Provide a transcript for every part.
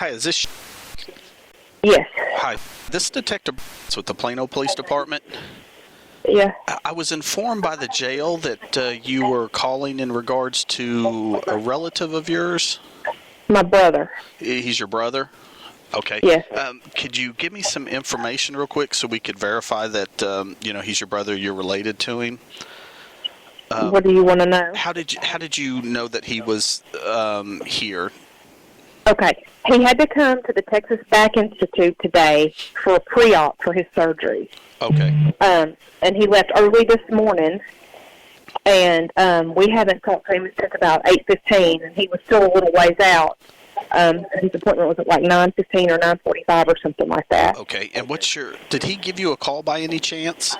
Hi, is this? Yes. Hi, this is Detective with the Plano Police Department. Yeah. I was informed by the jail that you were calling in regards to a relative of yours. My brother. He's your brother? Okay. Yes. Could you give me some information real quick so we could verify that he's your brother, you're related to him? What do you want to know? How did you know that he was here? Okay. He had to come to the Texas Back Institute today for a pre-op for his surgery. Okay. And he left early this morning, and we haven't talked to him since about 8:15, and he was still a little ways out. His appointment was at like 9:15 or 9:45 or something like that. Okay. And did he give you a call by any chance?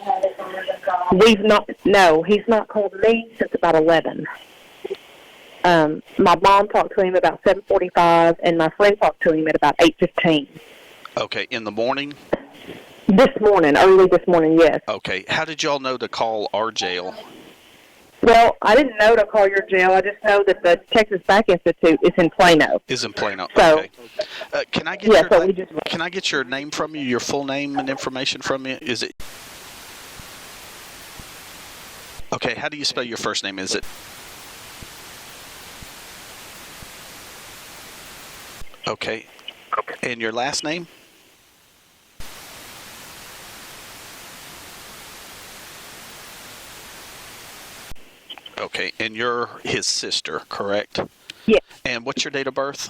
No, he's not called me since about 11. My mom talked to him about 7:45, and my friend talked to him at about 8:15. Okay, in the morning? Early this morning, yes. Okay, how did y'all know to call our jail? Well, I didn't know to call your jail. I just know that the Texas Back Institute is in Plano. Is in Plano. So, okay. Can I get your name from you, your full name and information from you? Is it? Okay, how do you spell your first name? Is it? Okay. And your last name? Okay, and you're his sister, correct? Yes. And what's your date of birth?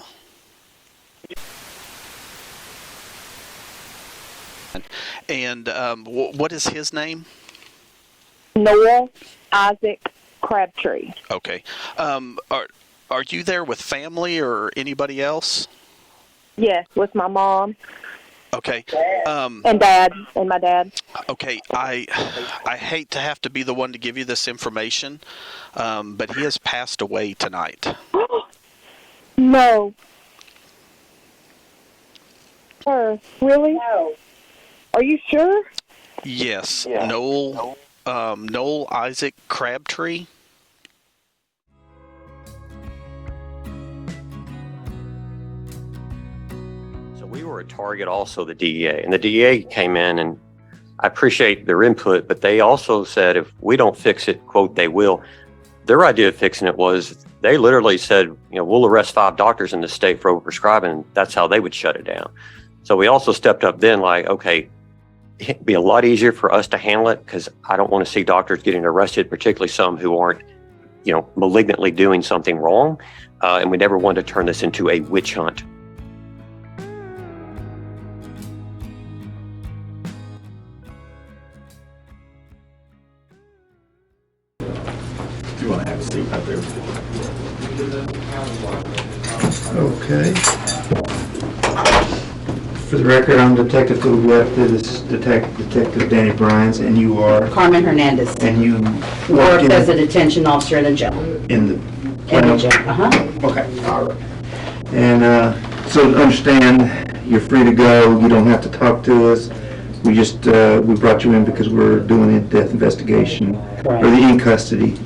And what is his name? Noel Isaac Crabtree. Okay. Are you there with family or anybody else? Yes, with my mom. Okay. And Dad, and my dad. Okay, I hate to have to be the one to give you this information, but he has passed away tonight. No. Really? No. Are you sure? Yes. Yeah. Noel Isaac Crabtree. We were a target also, the DEA, and the DEA came in, and I appreciate their input, but they also said if we don't fix it, quote, they will. Their idea of fixing it was they literally said, we'll arrest 5 doctors in the state for overprescribing, and that's how they would shut it down. So we also stepped up then like, okay, it'd be a lot easier for us to handle it because I don't want to see doctors getting arrested, particularly some who aren't, malignantly doing something wrong. And we never wanted to turn this into a witch hunt. You want to have a seat right there. Okay. For the record, I'm Detective to the left. This is Detective Danny Bryans, and you are? Carmen Hernandez. And you work as a detention officer in the jail. In the jail, Okay, all right. And so understand, you're free to go. You don't have to talk to us. We just, we brought you in because we're doing a death investigation, Correct. Or the in-custody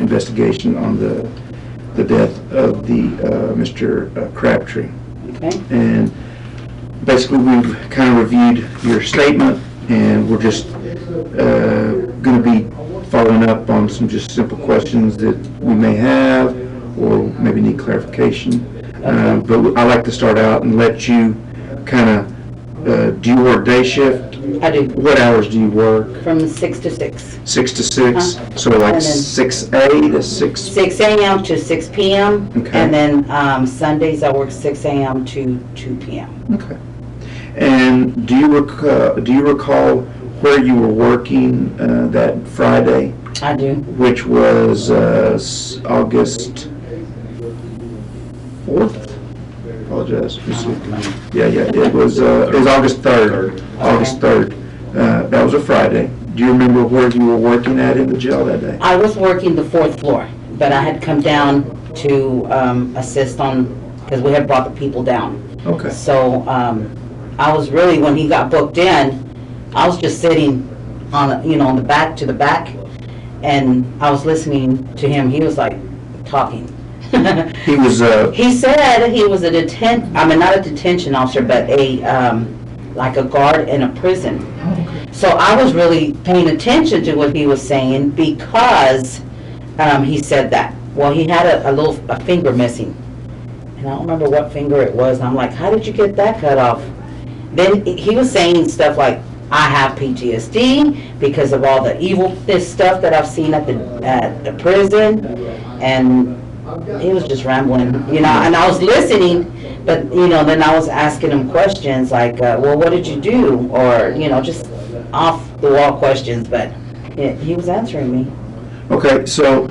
investigation on the death of the Mr. Crabtree. Okay. And basically we've kind of reviewed your statement, and we're just going to be following up on some just simple questions that we may have or maybe need clarification. Okay. But I like to start out and let you kind of, do you work day shift? I do. What hours do you work? From 6 to 6. 6 to 6? So like 6A to 6? 6 a.m. to 6 p.m. Okay. And then Sundays I work 6 a.m. to 2 p.m. Okay. And do you recall where you were working that Friday? I do. Which was August 4th? Apologize. Yeah. It was August 3rd. August 3rd. That was a Friday. Do you remember where you were working at in the jail that day? I was working the 4th floor, but I had come down to assist on, because we had brought the people down. Okay. So I was really, when he got booked in, I was just sitting on, on the back, and I was listening to him. He was like talking. He was, He said he was not a detention officer, but like a guard in a prison. So I was really paying attention to what he was saying because he said that. Well, he had a finger missing. And I don't remember what finger it was. I'm like, how did you get that cut off? Then he was saying stuff like, I have PTSD because of all the this stuff that I've seen at the prison. And he was just rambling, and I was listening, but, then I was asking him questions like, well, what did you do? Or, just off the wall questions, but he was answering me. okay, so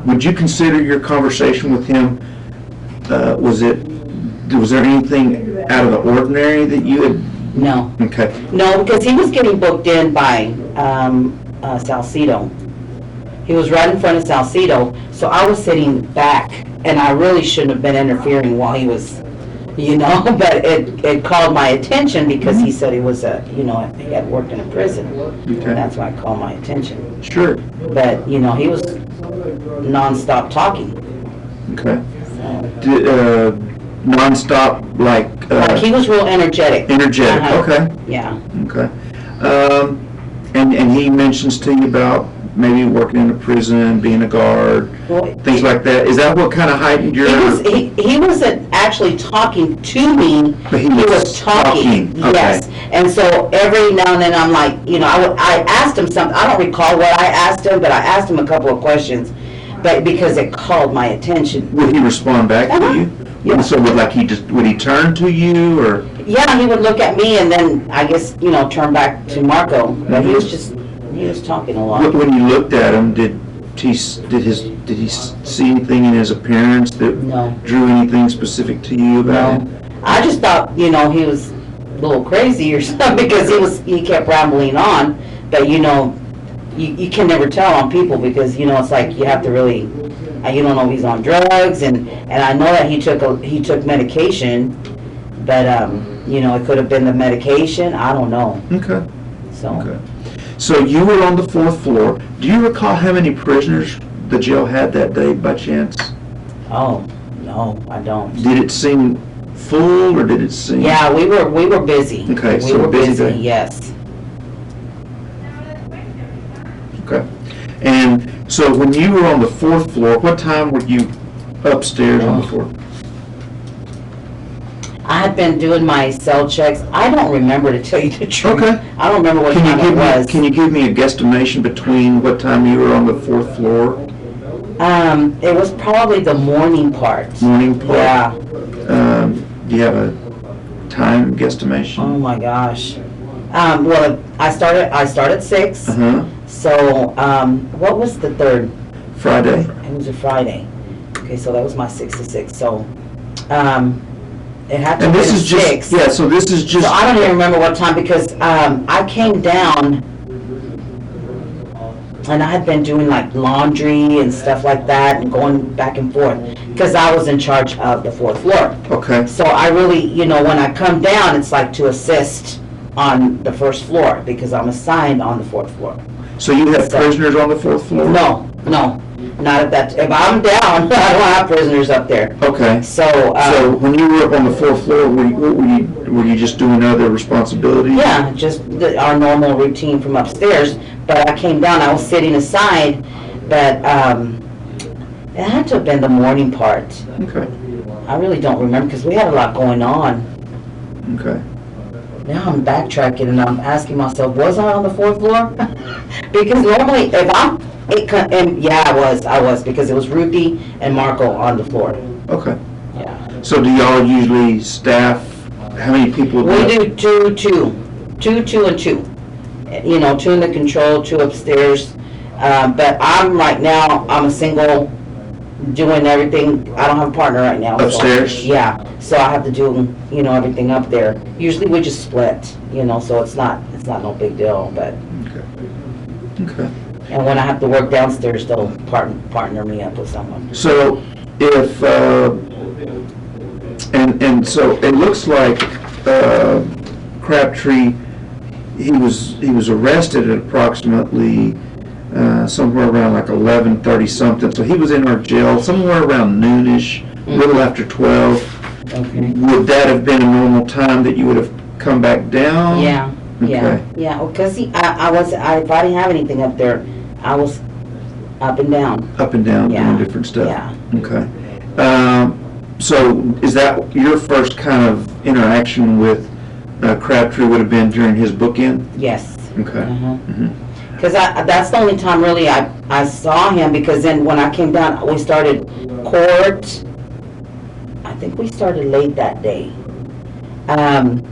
would you consider your conversation with him, was there anything out of the ordinary that you had? No. Okay. No, because he was getting booked in by Salcedo. He was right in front of Salcedo, so I was sitting back, and I really shouldn't have been interfering while he was, but it called my attention because he said he was he had worked in a prison. Okay. That's why it called my attention. Sure. But, he was nonstop talking. Okay. So. Nonstop, like he was real energetic. Energetic, okay. Yeah. Okay. And he mentions to you about maybe working in a prison, being a guard, things like that. Is that what kind of heightened your... He wasn't actually talking to me. But he was talking. Okay. Yes. And so every now and then I'm like, I asked him something. I don't recall what I asked him, but I asked him a couple of questions, but because it called my attention. Would he respond back to you? Yeah. So would he turn to you, or? Yeah, he would look at me and then I guess, turn back to Marco. But he was talking a lot. When you looked at him, did he see anything in his appearance that drew anything specific to you about him? I just thought, he was a little crazy or something because he kept rambling on. But you can never tell on people because it's like you have to really, you don't know if he's on drugs, and I know that he took medication, but it could have been the medication. I don't know. Okay. So. Okay. So you were on the 4th floor. Do you recall how many prisoners the jail had that day by chance? Oh no, I don't. Did it seem full, or did it seem? Yeah, we were busy. Okay, we so were busy busy. day. Yes. Okay. And so when you were on the 4th floor, what time were you upstairs on the 4th? I had been doing my cell checks. I don't remember, to tell you the truth. Okay. I don't remember what time it was. Can you give me a guesstimation between what time you were on the 4th floor? It was probably the morning part. Morning part? Yeah. Do you have a time guesstimation? Oh my gosh. Well, I started 6. Uh-huh. So, what was the 3rd? Friday? It was a Friday. Okay, so that was my 6 to 6. So, it had to And be this is 6. just, yeah, so this is just. So I don't even remember what time because I came down and I had been doing like laundry and stuff like that and going back and forth because I was in charge of the 4th floor. Okay. So I really, when I come down, it's like to assist on the 1st floor because I'm assigned on the 4th floor. So you have prisoners on the 4th floor? No, not at that. If I'm down, I don't have prisoners up there. Okay. So when you were up on the 4th floor, were you just doing other responsibilities? yeah, just our normal routine from upstairs. But I came down, I was sitting aside, but it had to have been the morning part. Okay. I really don't remember because we had a lot going on. Okay. Now I'm backtracking and I'm asking myself, was I on the 4th floor? Because normally if I was because it was Ruthie and Marco on the floor. Okay. Yeah. So do y'all usually staff, how many people? We do two and two. 2 in the control, 2 upstairs. But I'm right now, I'm a single, doing everything. I don't have a partner right now. Upstairs? So, yeah. So I have to do, everything up there. Usually we just split, so it's not no big deal. But Okay. and when I have to work downstairs, they'll partner me up with someone. So if, and so it looks like Crabtree, he was arrested at approximately somewhere around like 11:30 something. So he was in our jail somewhere around noonish, a little after 12. Okay. Would that have been a normal time that you would have come back down? Yeah, yeah, Okay. yeah, because if I didn't have anything up there, I was up and down. Up and down Yeah. doing different stuff? Yeah. Okay. So is that your first kind of interaction with Crabtree would have been during his bookend? Yes. Okay. Because that's the only time really I saw him, because then when I came down, we started court. I think we started late that day. And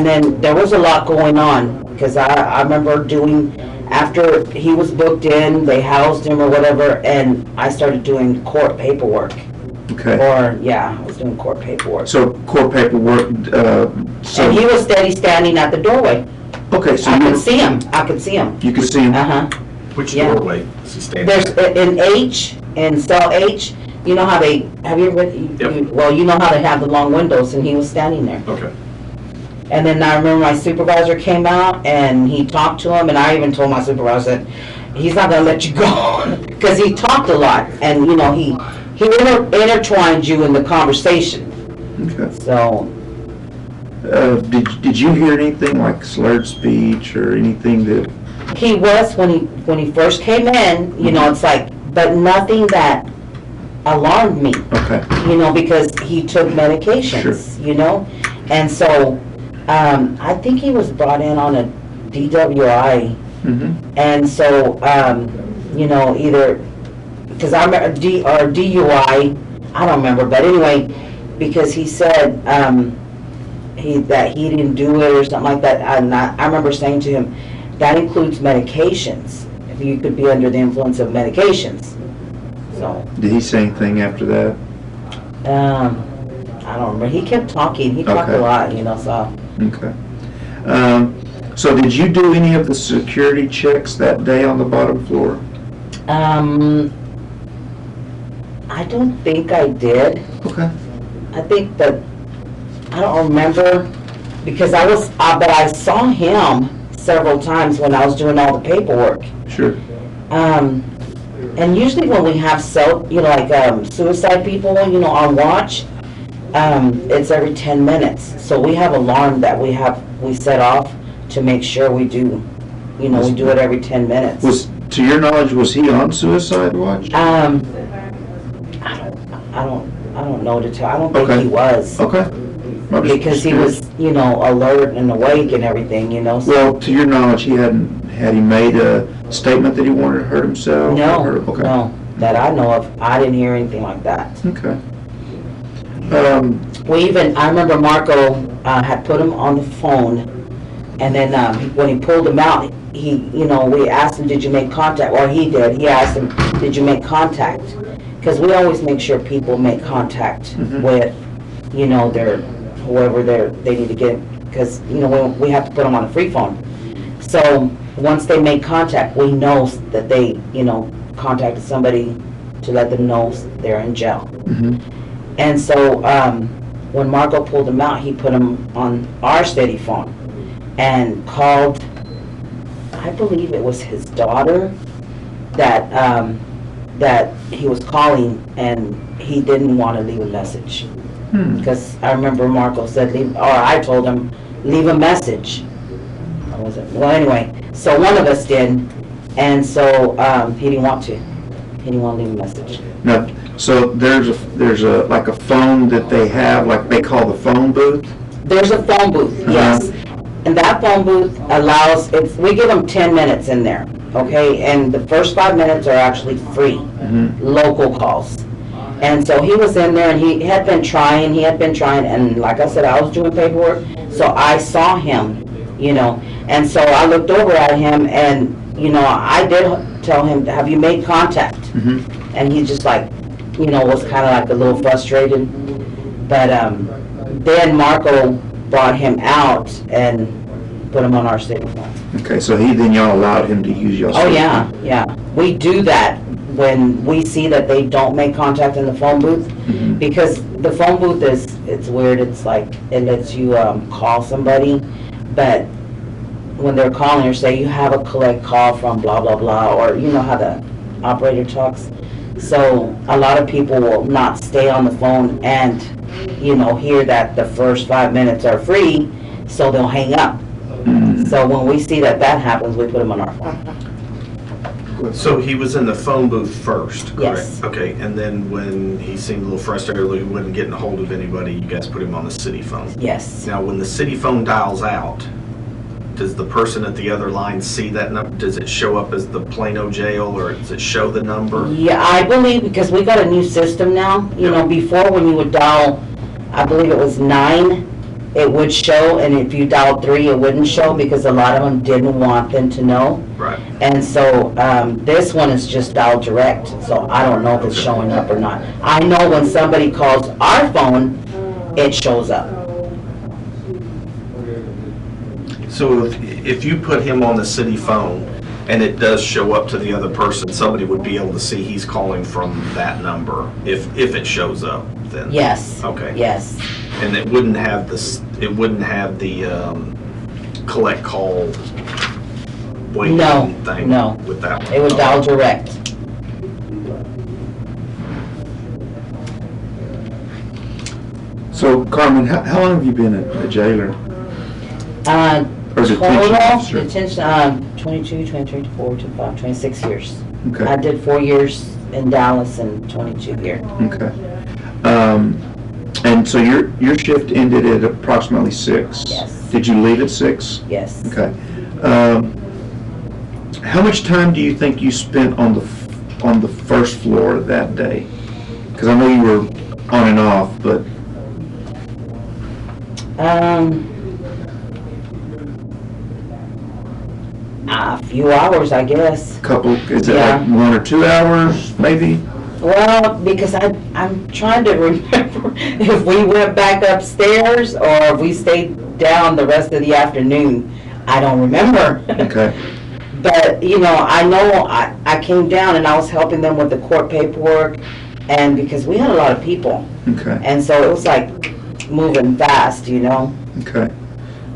then there was a lot going on, because I remember after he was booked in, they housed him or whatever, and I started doing court paperwork. Okay. I was doing court paperwork. So court paperwork, And he was steady standing at the doorway. okay, so I could see him. you could see him? Uh-huh. Which Yeah. doorway is he standing There's at? in cell H, you know how have you ever, Yep. you know how they have the long windows, and he was standing there. Okay. And then I remember my supervisor came out and he talked to him, and I even told my supervisor that he's not gonna let you go, because he talked a lot, and he intertwined you in the conversation. Okay. So Did you hear anything like slurred speech or anything that, he was when he first came in, it's like, but nothing that alarmed me. okay, Because he took medications, and so I think he was brought in on a DWI, and so either because I remember DUI, I don't remember, but anyway, because he said that he didn't do it or something like that. I remember saying to him, that includes medications. If you could be under the influence of medications, so. did he say anything after that? I don't remember. He kept talking. He talked Okay. a lot, so. Okay. So did you do any of the security checks that day on the bottom floor? I don't think I did. Okay. I think that, I don't remember, because but I saw him several times when I was doing all the paperwork. Sure. And usually when we have suicide people, on watch, it's every 10 minutes. So we have alarm that we set off to make sure we do, we do it every 10 minutes. To your knowledge, was he on suicide watch? I don't know to tell. I don't think Okay. he was. Okay. I'm just Because he curious. was, alert and awake and everything, so. Well, to your knowledge, had he made a statement that he wanted to hurt himself? No, Okay. no, that I know of. I didn't hear anything like that. Okay. I remember Marco had put him on the phone, and then when he pulled him out, we asked him, did you make contact? Or he did. He asked him, did you make contact? Because we always make sure people make contact with, whoever they need to get, because, we have to put them on a free phone. So once they make contact, we know that they, contacted somebody to let them know they're in jail. And so when Marco pulled him out, he put him on our steady phone and called, I believe it was his daughter, that he was calling, and he didn't want to leave a message. Because I remember Marco said, I told him, leave a message. Or was it? Well, anyway, so one of us did, and so he didn't want to. He didn't want to leave a message. Now, so there's a like a phone that they have, like they call the phone booth? There's a phone booth, yes. And that phone booth allows, we give them 10 minutes in there, okay? And the first 5 minutes are actually free, local calls. And so he was in there, and he had been trying, and like I said, I was doing paperwork, so I saw him, and so I looked over at him, and, I did tell him, have you made contact? And he just was kind of like a little frustrated. But then Marco brought him out and put him on our steady phone. Okay, so y'all allowed him to use your Oh, yeah. We do that when we see that they don't make contact in the phone booth, because the phone booth it's weird. It's like, it lets you call somebody, but when they're calling or say, you have a collect call from blah, blah, blah, or you know how the operator talks. So a lot of people will not stay on the phone and, you know, hear that the first 5 minutes are free, so they'll hang up. So when we see that happens, we put them on our phone. So he was in the phone booth first, correct? Yes. Okay, and then when he seemed a little frustrated, he wasn't getting a hold of anybody, you guys put him on the city phone. Yes. Now, when the city phone dials out, does the person at the other line see that number? Does it show up as the Plano jail, or does it show the number? Yeah, I believe, because we got a new system now, you know, before when you would dial, I believe it was 9, it would show, and if you dialed 3, it wouldn't show, because a lot of them didn't want them to know. Right. And so, this one is just dialed direct, so I don't know if it's showing up or not. I know when somebody calls our phone, it shows up. So if you put him on the city phone and it does show up to the other person, somebody would be able to see he's calling from that number if it shows up then? Yes. Okay. Yes. And it wouldn't have this, it wouldn't have the collect call waiting thing No. with that one? It would dial direct. So, Carmen, how long have you been a jailer? Or detention Total officer? detention, 22, 23, 24, 25, 26 years. Okay. I did 4 years in Dallas and 22 here. Okay. And so your shift ended at approximately 6? Yes. Did you leave at 6? Yes. Okay. How much time do you think you spent on the first floor that day? Because I know you were on and off, but A few hours, I guess. is it like 1 or 2 hours, maybe? Well, because I'm trying to remember if we went back upstairs or if we stayed down the rest of the afternoon. I don't remember. Okay. But, you know I came down and I was helping them with the court paperwork, and because we had a lot of people. Okay. And so it was like moving fast, you know? Okay.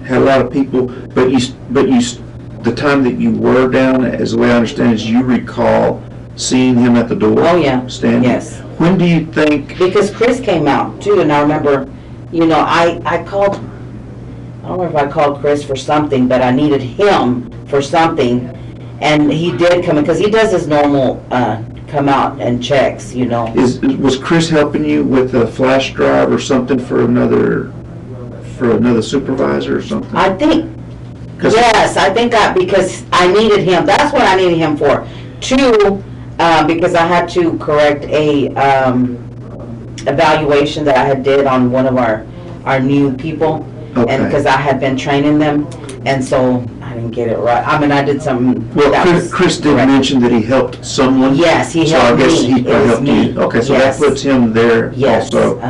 Had a lot of people, but the time that you were down, as the way I understand is you recall seeing him at the door? Oh, yeah. Standing? Yes. When do you think, Because Chris came out too, and I remember, you know, I called, I don't know if I called Chris for something, but I needed him for something, and he did come in, because he does his normal, come out and checks, you know. was Chris helping you with a flash drive or something for another supervisor or something? I think, 'Cause- yes, I think because I needed him, that's what I needed him for. 2, because I had to correct a, evaluation that I had did on one of our new people. Okay. And because I had been training them, and so I didn't get it right. I mean, I did something. Well, that was Chris did correct. mention that he helped someone. Yes, he So I helped guess me. he It was helped me. you. Okay, so Yes. that puts him there Yes, also.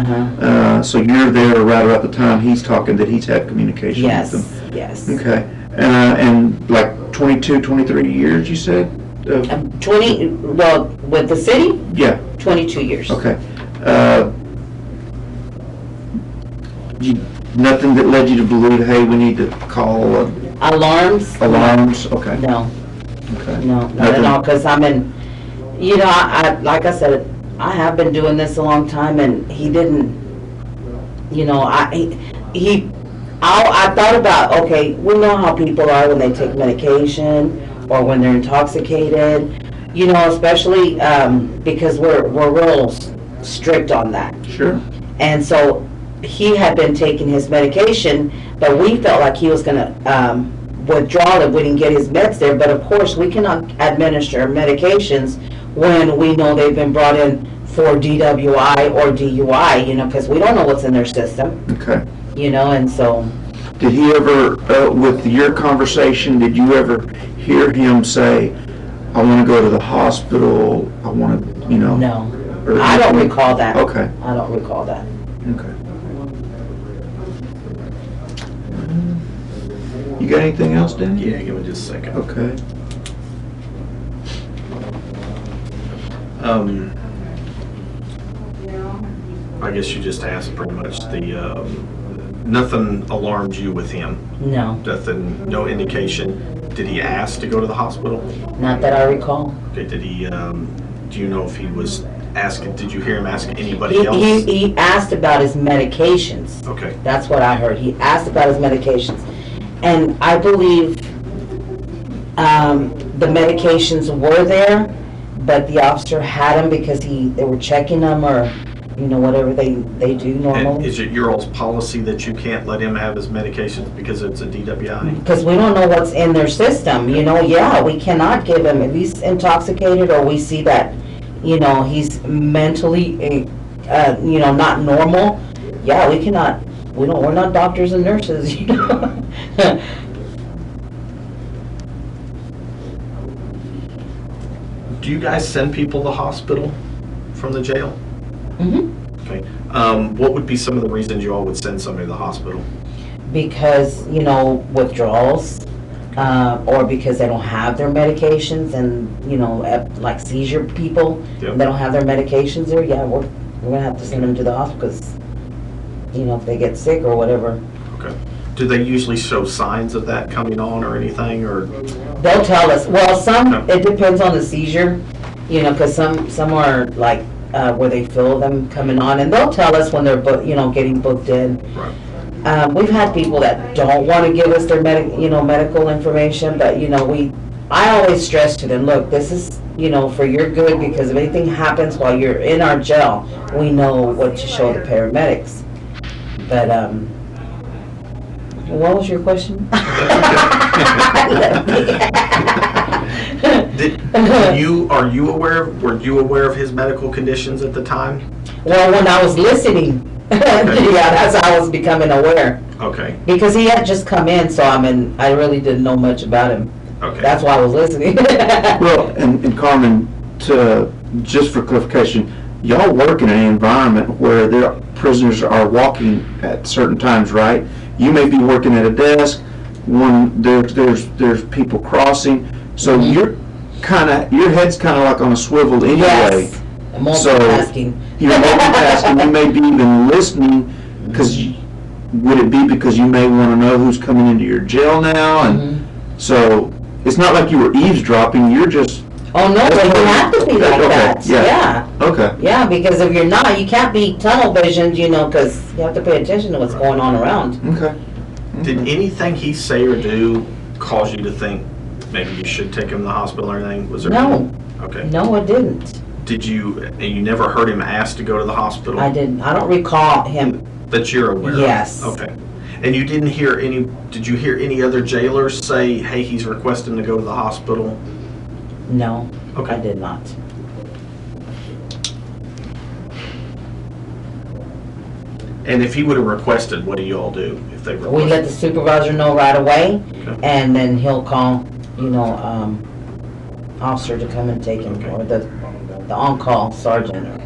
So you're there right about the time he's talking that he's had communication with them. Yes. Okay. And like 22, 23 years, you said? 20, well, with the city, Yeah, 22 years. okay. Nothing that led you to believe, hey, we need to call Alarms? alarms? Okay. No, Okay. no, not at Nothing- all, because I'm in, you know, I, like I said, I have been doing this a long time, and he didn't, you know, I thought about, okay, we know how people are when they take medication or when they're intoxicated, you know, especially because we're real strict on that. Sure. And so he had been taking his medication, but we felt like he was going to withdraw it if we didn't get his meds there. But of course, we cannot administer medications when we know they've been brought in for DWI or DUI, you know, because we don't know what's in their system, Okay. you know, and so. Did he ever, with your conversation, did you ever hear him say, I want to go to the hospital, I want to, you know? No, or I don't anything? recall that. Okay, I don't recall that. okay. You got anything else, Danny? Yeah, give me just a second. Okay. I guess you just asked pretty much the nothing alarmed you with him? No, Nothing, no indication. Did he ask to go to the hospital? not that I recall. Okay, did he, do you know if he was asking, did you hear him ask anybody He, else? he asked about his medications. Okay, That's what I heard. He asked about his medications. And I believe the medications were there, but the officer had them because they were checking them, or, whatever they do and normally. is it your all's policy that you can't let him have his medications because it's a DWI? Because we don't know what's in their system, yeah, we cannot give him, if he's intoxicated or we see that, he's mentally, not normal, yeah, we cannot, we're not doctors and nurses, Do you guys send people to the hospital from the jail? Mhm. Okay. What would be some of the reasons you all would send somebody to the hospital? Because, withdrawals, or because they don't have their medications, and, like seizure people, Yep. they don't have their medications there, yeah, we're gonna have to send them to the hospital, because, if they get sick or whatever, Okay. Do they usually show signs of that coming on or anything, or? they'll tell us. Well, some, Okay. it depends on the seizure, because some are like, where they feel them coming on, and they'll tell us when they're, getting booked in. Right. We've had people that don't want to give us their medical information, but, I always stress to them, look, this is, for your good, because if anything happens while you're in our jail, we know what to show the paramedics. But, what was your question? Were you aware of his medical conditions at the time? Well, when I was listening, yeah, that's how I was becoming aware. Okay, Because he had just come in, so I really didn't know much about him. okay. That's why I was listening. Well, and Carmen, just for clarification, y'all work in an environment where their prisoners are walking at certain times, right? You may be working at a desk, there's people crossing, so your head's kind of like on a swivel anyway. Yes. Multitasking. You're multitasking, you may be even listening, would it be because you may want to know who's coming into your jail now? And so, it's not like you were eavesdropping, you're just... Oh, no, but you have to be like Okay, that. yeah. Okay. Yeah, because if you're not, you can't be tunnel visioned, because you have to pay attention to what's going on around. Okay. Did anything he say or do cause you to think maybe you should take him to the hospital or anything? Was there? No. Okay. No, it didn't. And you never heard him ask to go to the hospital? I didn't. I don't recall him. That you're aware of? Yes. Okay. And you did you hear any other jailers say, hey, he's requesting to go to the hospital? No, Okay. I did not. And if he would have requested, what do you all do if they requested? We let the supervisor know right away, Okay. and then he'll call, officer to come and take him, Okay. or the on-call sergeant.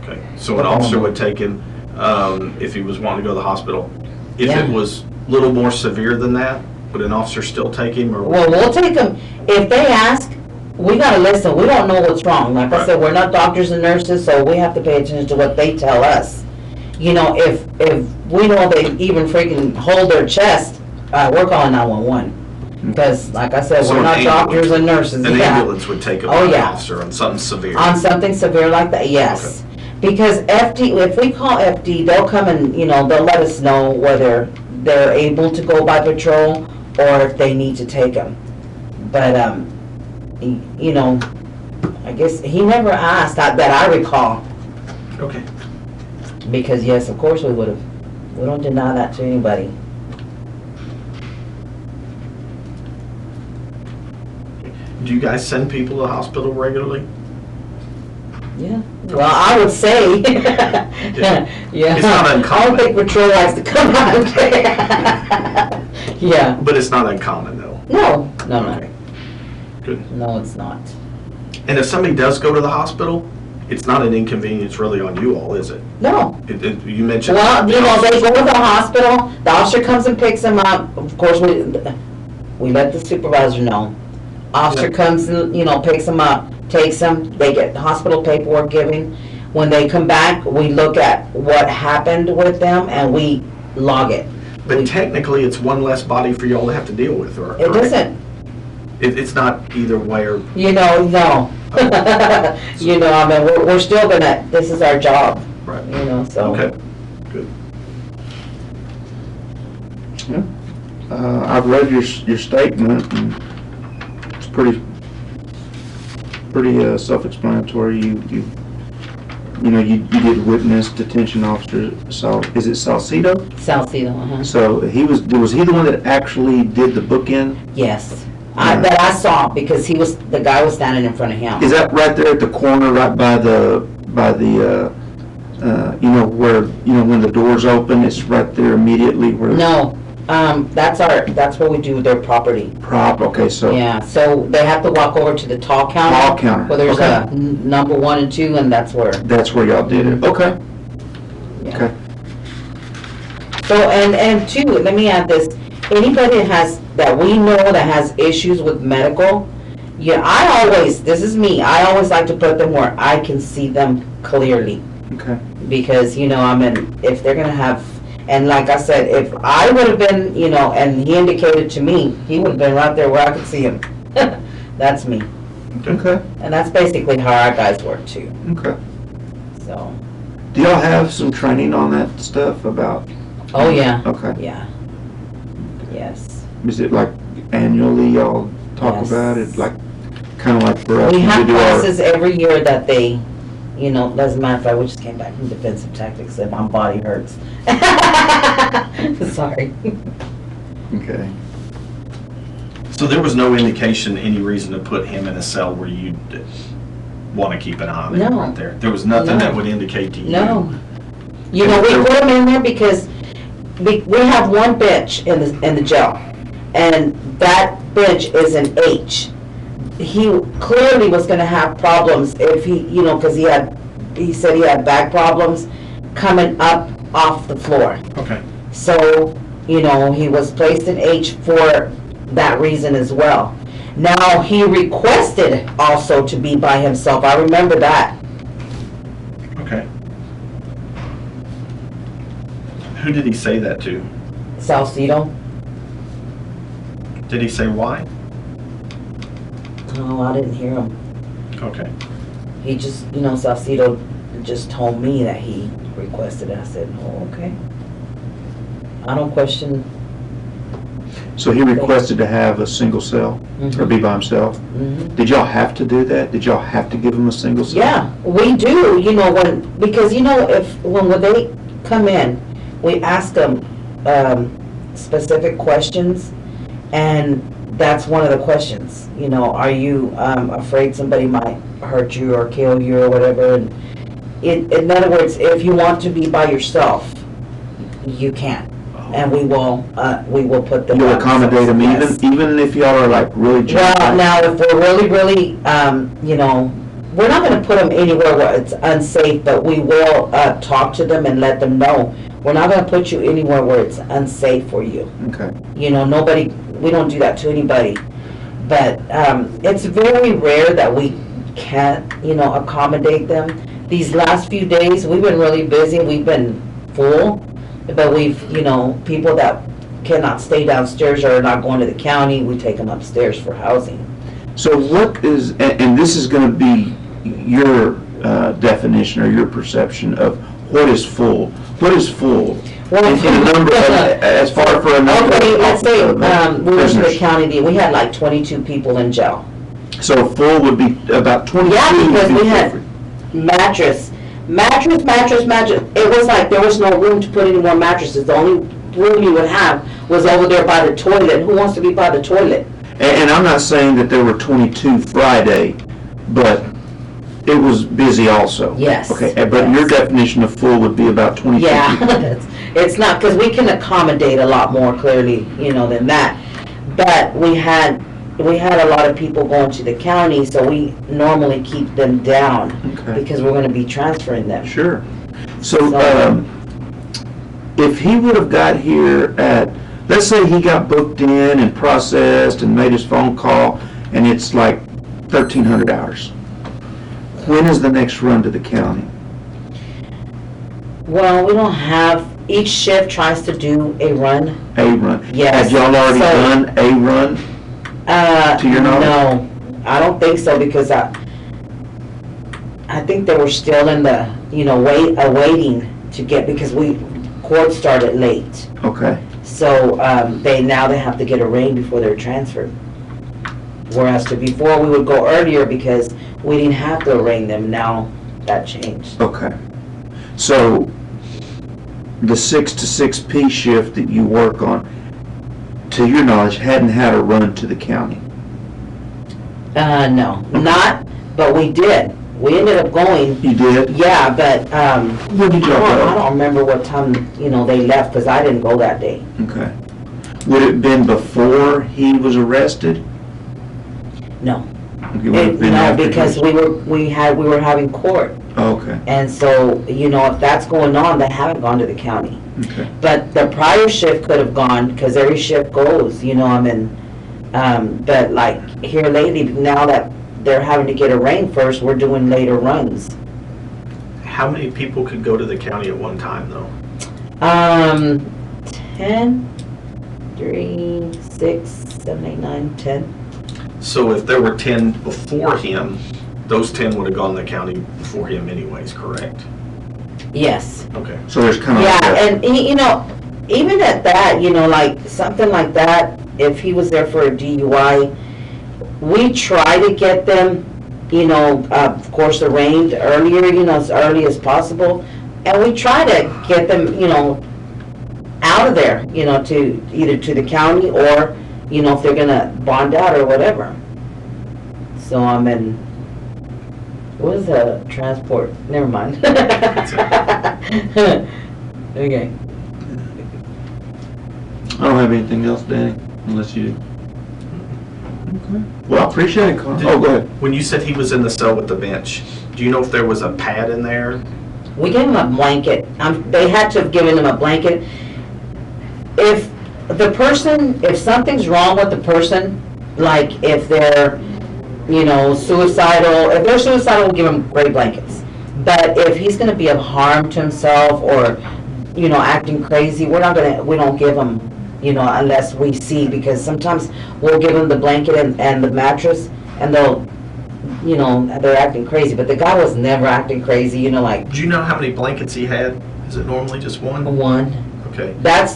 Okay, so an officer would take him if he was wanting to go to the hospital. If Yeah. it was a little more severe than that, would an officer still take him, or? Well, we'll take them, if they ask, we gotta listen, we don't know what's wrong. Like I Right. said, we're not doctors and nurses, so we have to pay attention to what they tell us. If we know they even freaking hold their chest, we're calling 911. Because, like I said, So we're an not ambulance- doctors and nurses, An yeah. ambulance would take him Oh, to an yeah. officer on something severe. On something severe like that, yes. Because if we call FD, they'll come and, they'll let us know whether they're able to go by patrol or if they need to take them. But, I guess he never asked that I recall. Okay. Because yes, of course we would have. We don't deny that to anybody. Do you guys send people to the hospital regularly? Yeah. Well, I would say. Yeah. It's not I uncommon. don't think patrol likes to come out. Yeah. But it's not uncommon, though. No. Okay. Good. No, it's not. And if somebody does go to the hospital, it's not an inconvenience really on you all, is it? No. You mentioned. Well, they go to the hospital, the officer comes and picks them up. Of course, we let the supervisor know. Officer Yeah. comes and, picks them up, takes them, they get hospital paperwork given. When they come back, we look at what happened with them and we log it. But technically, it's one less body for y'all to have to deal with, or? It doesn't, It's not either way or, you know, no. You know, I mean, we're still gonna, this is our job, right, you know, so. okay, good. I've read your statement, and it's pretty self-explanatory. You did witness detention officer, is it Salcido? Salcedo, So was he the one that actually did the bookend? yes. Yeah. That I saw, because the guy was standing in front of him. Is that right there at the corner, right by the when the doors open, it's right there immediately where? No, that's where we do their property. Okay, so. Yeah, so they have to walk over to the tall counter. Tall counter, Where there's okay. a number 1 and 2, and that's where. That's where y'all did it, okay, Yeah. okay. So, and two, let me add this, anybody that we know that has issues with medical, this is me, I always like to put them where I can see them clearly. Okay. Because, if they're gonna have, and like I said, if I would have been, and he indicated to me, he would have been right there where I could see him. That's me. Okay, And that's basically how our guys work too, okay. so. Do y'all have some training on that stuff about? Oh, yeah. Okay. Yeah. Yes. Is it like annually y'all talk Yes. about it, like, kind of like for us? We when have do our- classes every year that they, as a matter of fact, we just came back from defensive tactics and my body hurts. Sorry. Okay. So there was no indication, any reason to put him in a cell where you'd want to keep an eye on him No. right there? There was nothing No. that would indicate to you? No. We put them in there because we have one bench in the jail, and that bench is an H. He clearly was gonna have problems if he, because he said he had back problems coming up off the floor. Okay. So, he was placed in H for that reason as well. Now, he requested also to be by himself. I remember that. Okay. Who did he say that to? Salcedo. Did he say why? Oh, I didn't hear him. Okay. He just, Salcedo just told me that he requested it. I said, oh, okay. I don't question. So he requested to have a single cell, or be by himself? Mhm. Did y'all have to do that? Did y'all have to give him a single cell? Yeah, we do, because when they come in, we ask them specific questions, and that's one of the questions. Are you afraid somebody might hurt you or kill you or whatever? And in other words, if you want to be by yourself, you can, and we will put them. You'll on. accommodate them, Yes. even if y'all are like really. Well, now, if we're really, really, we're not gonna put them anywhere where it's unsafe, but we will talk to them and let them know, we're not gonna put you anywhere where it's unsafe for you. Okay. We don't do that to anybody. But it's very rare that we can't, accommodate them. These last few days, we've been really busy, we've been full, but we've, people that cannot stay downstairs or are not going to the county, we take them upstairs for housing. So what is, and this is going to be your definition or your perception of what is full? What is full? Well, In a number, as far for a number. Okay, let's say, of we went to the prisoners. county, we had like 22 people in jail. So full would be about 22. Yeah, because we people. had mattress. It was like there was no room to put any more mattresses. The only room you would have was over there by the toilet. Who wants to be by the toilet? And I'm not saying that there were 22 Friday, but it was busy also. Yes. Okay, but your definition of full would be about 22 people. Yeah, it's not, because we can accommodate a lot more clearly, than that. But we had a lot of people going to the county, so we normally keep them down Okay. because we're going to be transferring them. Sure. So, if he would have got here at, let's say he got booked in and processed and made his phone call, and it's like 1,300 hours. When is the next run to the county? Well, we don't have, each shift tries to do a run. A run? Yes. Had y'all already So- done a run? To your knowledge? No, I don't think so, because I think they were still in the, awaiting to get, because court started late. Okay. So, they have to get arraigned before they're transferred. Whereas before, we would go earlier because we didn't have to arraign them. Now, that changed. Okay. So, the 6 to 6P shift that you work on, to your knowledge, hadn't had a run to the county? No, not, but we did. We ended up going, You did? yeah, but, Where did y'all I go? don't remember what time, they left, because I didn't go that day. Okay. Would it have been before he was arrested? No. It would have been No, after he because was- we were having court. Okay, And so, if that's going on, they haven't gone to the county. okay. But the prior shift could have gone, because every shift goes, but like here lately, now that they're having to get arraigned first, we're doing later runs. How many people could go to the county at one time, though? 10, 3, 6, 7, 8, 9, 10. So if there were 10 before him, those 10 would have gone to the county before him anyways, correct? Yes. Okay. So there's kind of Yeah, like a, and even at that, like something like that, if he was there for a DUI, we try to get them, of course, arraigned earlier, as early as possible. And we try to get them, out of there, to either to the county or, if they're gonna bond out or whatever. So what is the transport? Never mind. Okay. I don't have anything else, Danny, unless you do. Okay. Well, I appreciate it, Carl. Oh, go ahead. When you said he was in the cell with the bench, do you know if there was a pad in there? We gave him a blanket. They had to have given him a blanket. If something's wrong with the person, like if they're, suicidal, we'll give him gray blankets. But if he's gonna be of harm to himself or, acting crazy, we don't give him, unless we see, because sometimes we'll give him the blanket and the mattress and they'll, they're acting crazy, but the guy was never acting crazy, like Do you know how many blankets he had? Is it normally just one? one. Okay. That's,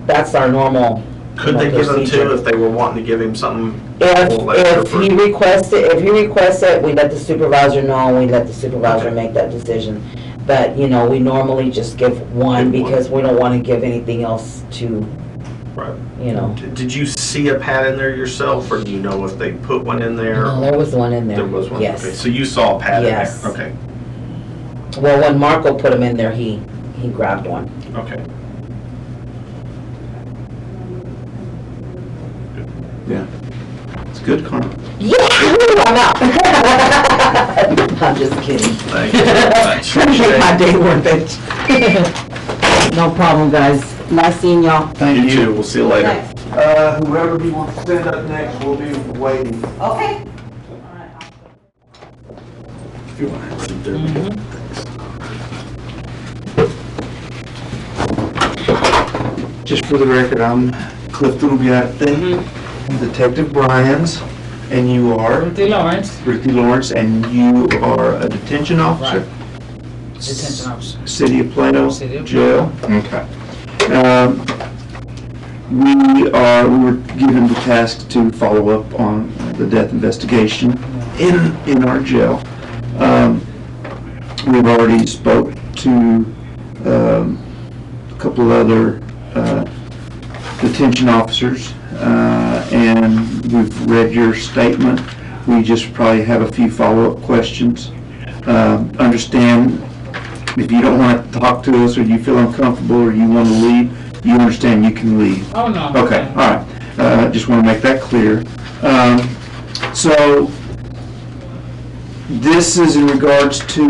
that's our normal. Could they give him procedure. two if they were wanting to give him something? If for- he requests it, we let the supervisor know, we let the supervisor make that decision. But, we normally just give one Give one. because we don't want to give anything else to, Right. Did you see a pad in there yourself, or do you know if they put one in there? No, there was one in there. There was one? Okay, Yes. so you saw a pad Yes. in there? Okay, Well, when Marco put him in there, he grabbed one. okay. Yeah. It's good, Carl. Yeah, I'm out. I'm just kidding. Thank you very much. Trying to make my day worth it. No problem, guys. Nice seeing y'all. Thank You too, we'll see you later. Whoever wants to stand up next, we'll be waiting. Okay. If you want to sit there. Just for the record, I'm Clifton Ugarte, Detective Bryans, and you are? Ruthie Lawrence, Ruthie Lawrence, and you are a detention officer? detention officer. City of Plano City of Jail? Okay. We were given the task to follow up on the death investigation in our jail. We've already spoke to a couple of other detention officers, and we've read your statement. We just probably have a few follow-up questions. Understand if you don't want to talk to us, or you feel uncomfortable, or you want to leave, you understand you can leave. Oh, no. Okay, all right. Just want to make that clear. So this is in regards to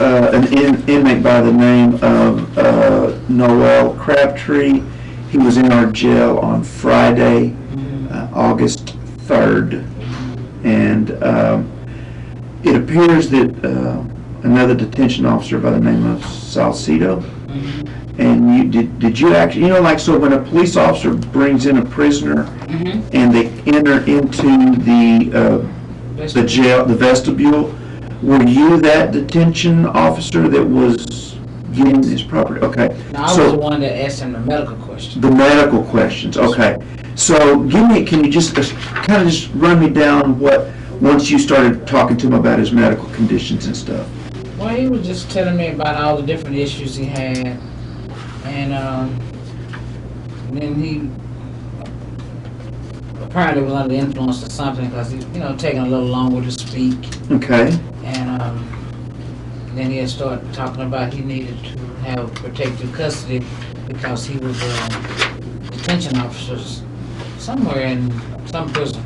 an inmate by the name of Noel Crabtree. He was in our jail on Friday, August 3rd. And it appears that another detention officer by the name of Salcido. And did you actually, you know, like, so when a police officer brings in a prisoner and they enter into the jail, the vestibule, were you that detention officer that was getting his property? Okay. Now, I was the one that asked him the medical question. The medical questions, okay. So can you just kind of just run me down once you started talking to him about his medical conditions and stuff? Well, he was just telling me about all the different issues he had, and then he apparently was under the influence of something because he, taking a little longer to speak. Okay. And then he had started talking about he needed to have protective custody because he was a detention officer somewhere in some prison.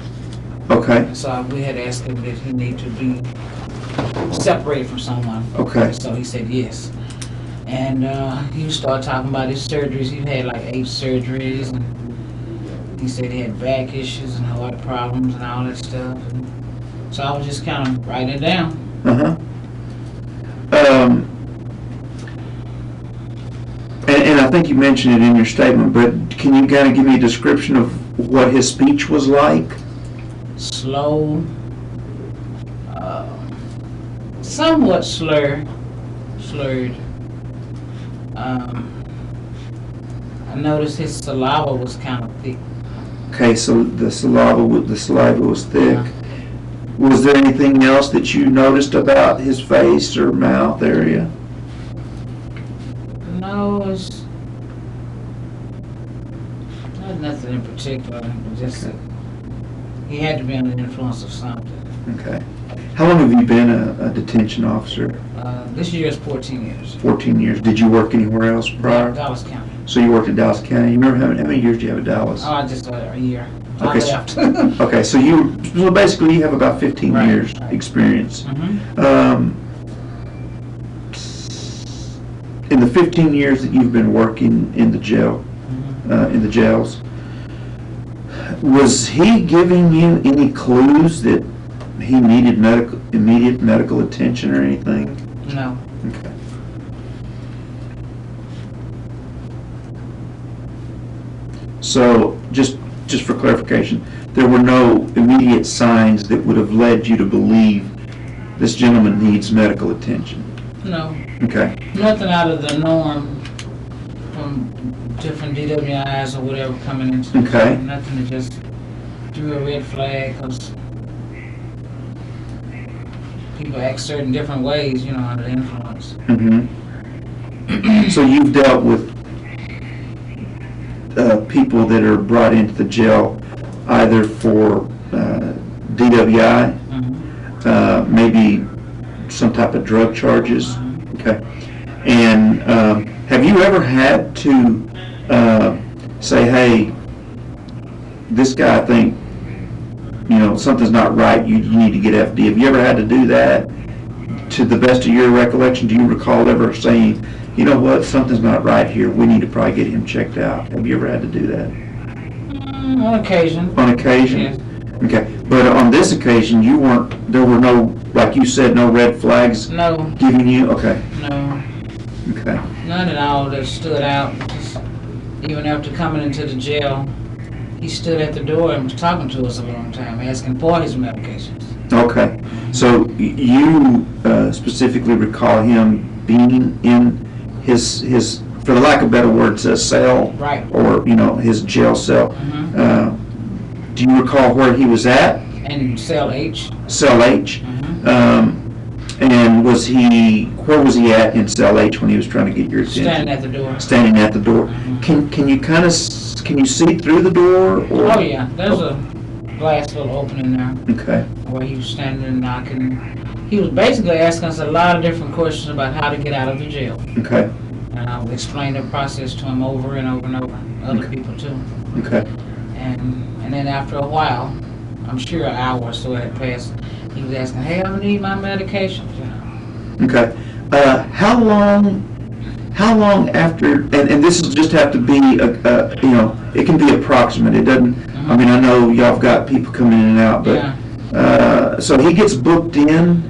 Okay. So we had asked him that he need to be separated from someone. Okay. So he said yes. And he started talking about his surgeries. He had like 8 surgeries, and he said he had back issues and heart problems and all that stuff. And so I was just kind of writing it down. And I think you mentioned it in your statement, but can you kind of give me a description of what his speech was like? Slow, somewhat slurred. I noticed his saliva was kind of thick. Okay, so the saliva was thick. Uh-huh. Was there anything else that you noticed about his face or mouth area? No, it's not nothing in particular. Just that he had to be under the influence of something. Okay. How long have you been a detention officer? This year is 14 years. 14 years. Did you work anywhere else prior? Dallas County. So you worked in Dallas County. You remember how many years did you have at Dallas? Oh, just a year. Okay, I left. Okay, so basically you have about 15 Right, years right. experience. Mhm. In the 15 years that you've been working in the jail, in the jails, was he giving you any clues that he needed immediate medical attention or anything? No. Okay. So, just for clarification, there were no immediate signs that would have led you to believe this gentleman needs medical attention? No. Okay. Nothing out of the norm from different DWIs or whatever coming into the Okay. jail. Nothing that just threw a red flag because people act certain different ways, under the influence. So you've dealt with people that are brought into the jail either for DWI, maybe some type of drug charges. Okay. And have you ever had to say, hey, this guy, I think, something's not right, you need to get FD? Have you ever had to do that? To the best of your recollection, do you recall ever saying, you know what, something's not right here, we need to probably get him checked out? Have you ever had to do that? On occasion. On occasion? Yes. Okay, but on this occasion, there were no, like you said, no red flags No. giving you, okay, No. okay. None at all that stood out. Just even after coming into the jail, he stood at the door and was talking to us a long time, asking for his medications. Okay, so you specifically recall him being in his, for the lack of better words, a cell? Right. Or, his jail cell? Do you recall where he was at? And cell H. Cell H? And where was he at in cell H when he was trying to get your attention? Standing at the door. Standing at the door. Can you can you see through the door? Or? Oh yeah, there's a glass little opening there Okay. where he was standing and knocking. He was basically asking us a lot of different questions about how to get out of the jail. Okay. And I would explain the process to him over and over and over. Other people too. Okay. And then after a while, I'm sure an hour or so had passed, he was asking, hey, I'm gonna need my medications, Okay. How long after, and this will just have to be, it can be approximate. It doesn't, I mean, I know y'all have got people coming in and out, but, Yeah. so he gets booked in,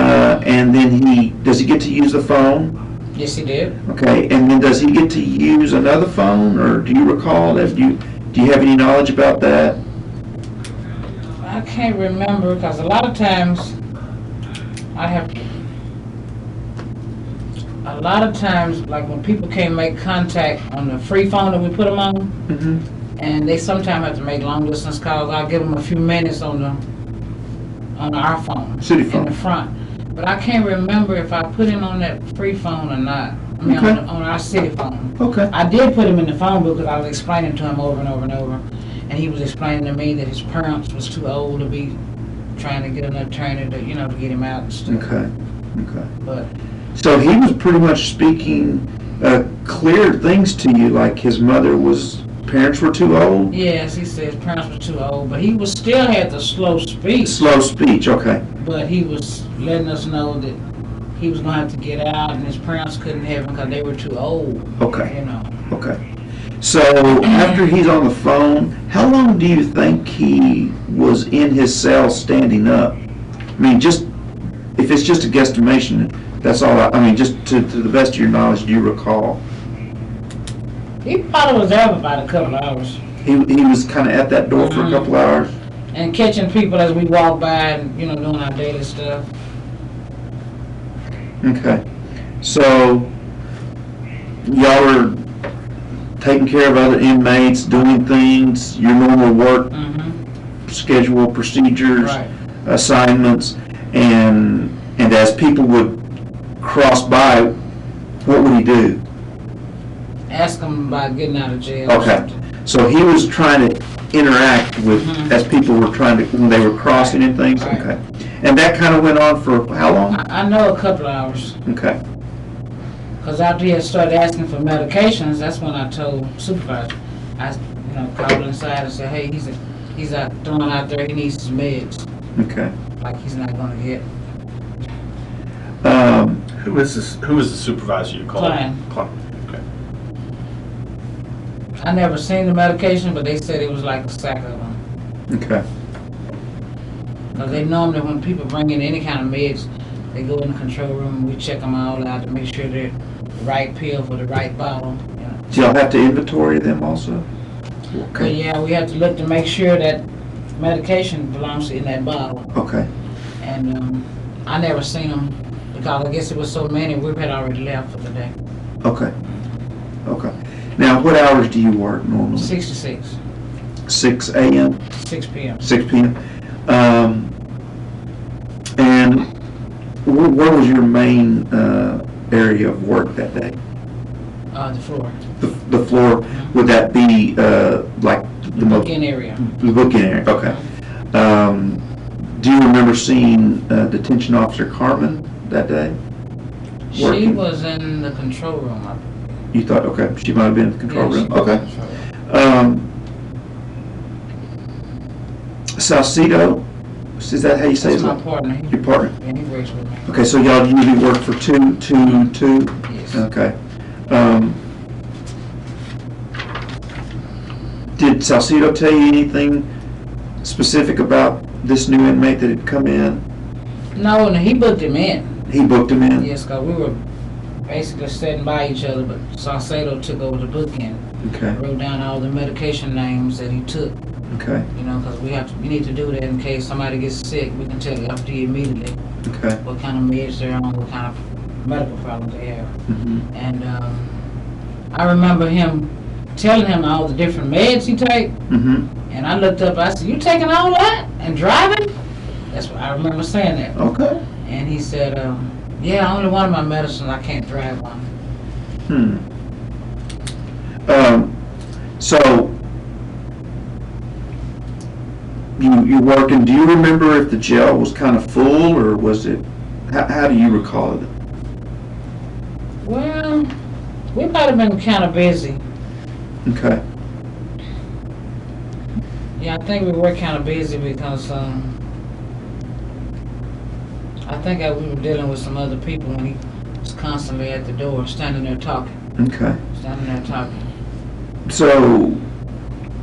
and then does he get to use the phone? Yes, he did. Okay, and then does he get to use another phone, or do you recall that? Do you have any knowledge about that? I can't remember, because a lot of times, like when people can't make contact on the free phone that we put them on, Mm-hmm. and they sometimes have to make long distance calls, I'll give them a few minutes on our phone. City In phone. the front. But I can't remember if I put him on that free phone or not. I mean, Okay. on our city phone. Okay. I did put him in the phone book because I was explaining to him over and over and over. And he was explaining to me that his parents was too old to be trying to get an attorney to, to get him out and stuff. Okay. Okay. But So he was pretty much speaking clear things to you, like his parents were too old? yes, he said his parents were too old. But he was still had the slow speech. Slow speech, okay. But he was letting us know that he was going to have to get out and his parents couldn't have him because they were too old. Okay. Okay. So after he's on the phone, how long do you think he was in his cell standing up? I mean, if it's just a guesstimation, that's all. I mean, just to the best of your knowledge, do you recall? He probably was there for about a couple of hours. He was kind of at that door for a couple hours? And catching people as we walk by and, doing our daily stuff. Okay. So y'all are taking care of other inmates, doing things, your normal work schedule, procedures, Right. assignments, and as people would cross by, what would he do? Ask him about getting out of jail. Okay. So he was trying to interact with, as people were when they were crossing and things? Right. Okay. And that kind of went on for how long? I know a couple of hours. Okay. Because after he had started asking for medications, that's when I told supervisor. I, called inside and said, hey, he's throwing out there, he needs his meds. Okay. Like he's not going to get. Who is the supervisor you called? Klein. Okay. I never seen the medication, but they said it was like a sack of them. Okay. Because they normally, when people bring in any kind of meds, they go in the control room and we check them all out to make sure they're the right pill for the right bottle. Do y'all have to inventory them also? But yeah, we have to look to make sure that medication belongs in that bottle. Okay. And I never seen them because I guess it was so many, we had already left for the day. Okay. Okay. Now, what hours do you work normally? 6 to 6. 6 a.m.? 6 p.m. 6 p.m. And where was your main area of work that day? The floor. The floor, would that be like the Book-in area. The book-in area, okay. Do you remember seeing Detention Officer Carmen that day? She Working? was in the control room. You thought, okay, she might have been in the control Yeah, room? she was in Okay. the control room. Salcedo, is that how you say That's his my name? partner. Your partner? Yeah, he works with me. Okay, so y'all usually work for two? Yes. Okay. Did Salcedo tell you anything specific about this new inmate that had come in? No, he booked him in. He booked him in? Yes, because we were basically sitting by each other, but Salcedo took over the booking. Okay, Wrote down all the medication names that he took, okay, because we need to do that in case somebody gets sick. We can tell the FD immediately okay. what kind of meds they're on, what kind of medical problems they have. Mhm. And I remember him telling him all the different meds he take, Mhm. and I looked up, I said, you taking all that and driving? That's what I remember saying that. Okay. And he said, yeah, only one of my medicines I can't drive on. So you working, do you remember if the jail was kind of full, or was it, how do you recall it? Well, we might have been kind of busy. Okay, Yeah, I think we were kind of busy because I think we were dealing with some other people when he was constantly at the door, standing there talking. okay. Standing there talking. So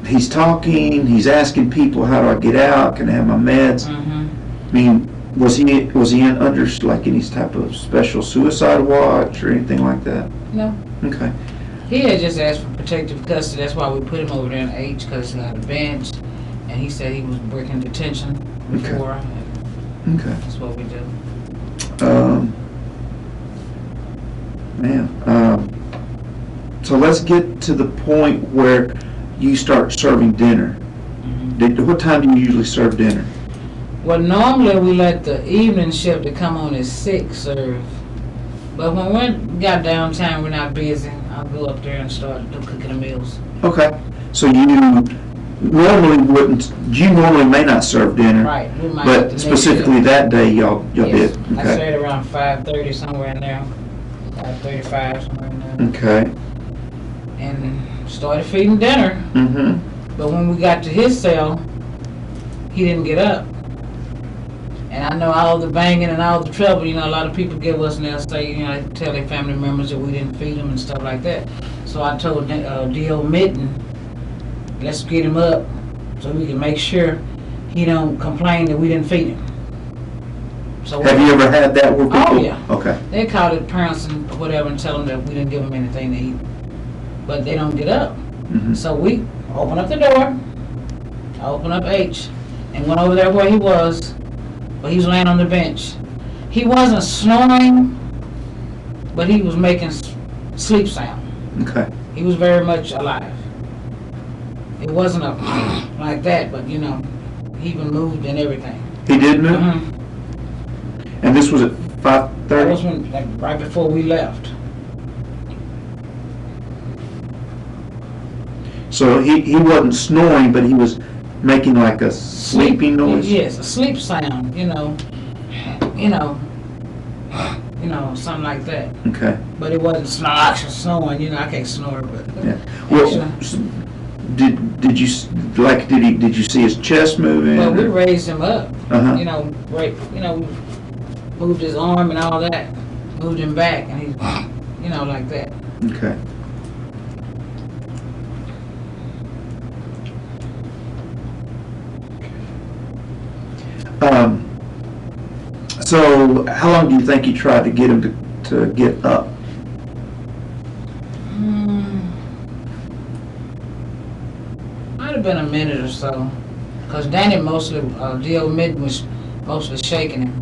he's talking, he's asking people, how do I get out? Can I have my meds? Mm-hmm. I mean, Was he in under like any type of special suicide watch or anything like that? No. Okay. He had just asked for protective custody. That's why we put him over there in H, because he had a bench, and he said he was breaking detention before. and Okay. That's what we do. So let's get to the point where you start serving dinner. What time do you usually serve dinner? Well, normally we let the evening shift to come on at 6 serve. But when we got downtime, we're not busy, I'll go up there and start cooking the meals. Okay. So you normally may not serve dinner. Right. We might have But to specifically make that day, y'all Yes. did. I Okay. started around 5:30, somewhere in there. 5:35, somewhere in there. Okay. And started feeding dinner. Mm-hmm. But when we got to his cell, he didn't get up. And I know all the banging and all the trouble, a lot of people give us and they'll say, they tell their family members that we didn't feed them and stuff like that. So I told D.O. Mitten, let's get him up so we can make sure he don't complain that we didn't feed him. So Have you ever had that where people? Oh, yeah. Okay. They called it parents and whatever and tell them that we didn't give them anything to eat. But they don't get up. Mm-hmm. So we opened up the door, I opened up H, and went over there where he was, but he was laying on the bench. He wasn't snoring, but he was making sleep sound. Okay. He was very much alive. It wasn't a like that, but he even moved and everything. He did move? Mhm. And this was at That 5:30? was right before we left. So he wasn't snoring, but he was making like a sleeping noise? Yes, a sleep sound, something like that. Okay. But it wasn't snoring, I can't snore, but Yeah. Well, actually, did you see his chest moving? well, we raised him up, Uh-huh. we moved his arm and all that, moved him back, and he, like that. Okay. So how long do you think you tried to get him to get up? Might have been a minute or so, because Danny mostly, D.O. Mitten was mostly shaking him.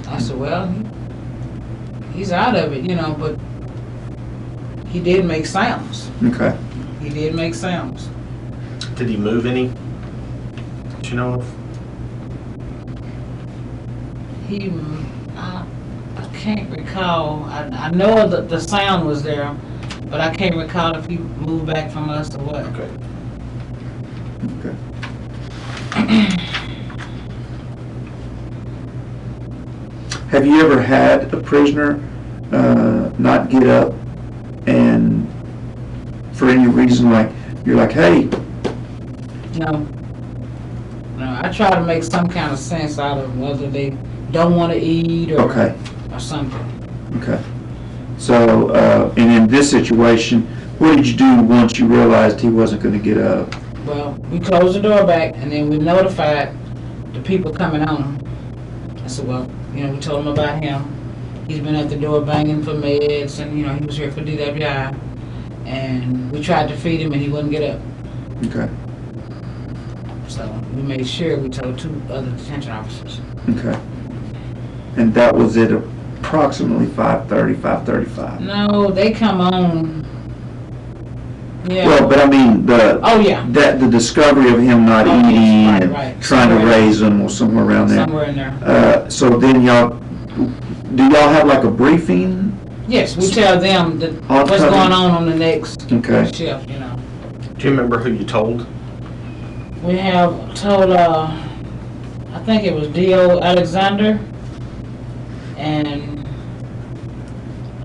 I said, well, he's out of it, but he did make sounds. Okay. He did make sounds. Did he move any? Do you know of? I can't recall. I know that the sound was there, but I can't recall if he moved back from us or what. Okay. Okay. Have you ever had a prisoner not get up and for any reason, like you're like, hey? No, I try to make some kind of sense out of whether they don't want to eat or Okay. or something. Okay. So, and in this situation, what did you do once you realized he wasn't going to get up? Well, we closed the door back, and then we notified the people coming on. I said, well, we told them about him. He's been at the door banging for meds, and, he was here for DWI. And we tried to feed him, and he wouldn't get up. Okay. So we made sure we told 2 other detention officers. Okay. And that was at approximately 5:30, 5:35. No, they come on. Yeah. Well, but I mean, Oh, yeah. the discovery of him not Oh, yes, eating right, and right. trying Somewhere to raise him or somewhere around there. Somewhere in there. So then do y'all have like a briefing? Yes, we tell them that what's Oncoming. going on the next Okay. shift, Do you remember who you told? We have told, I think it was D.O. Alexander, and